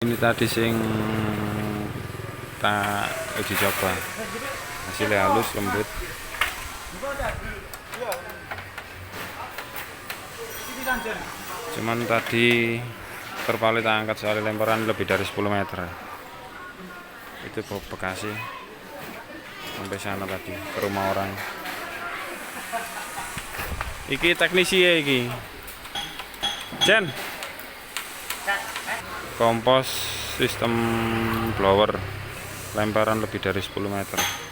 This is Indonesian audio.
Ini tadi sing tak uji coba, hasilnya halus lembut. Cuman tadi terpalit angkat soal lemparan lebih dari 10 meter. Itu Bekasi sampai sana tadi ke rumah orang. Iki teknisi ya iki. Jen. Kompos sistem blower lemparan lebih dari 10 meter.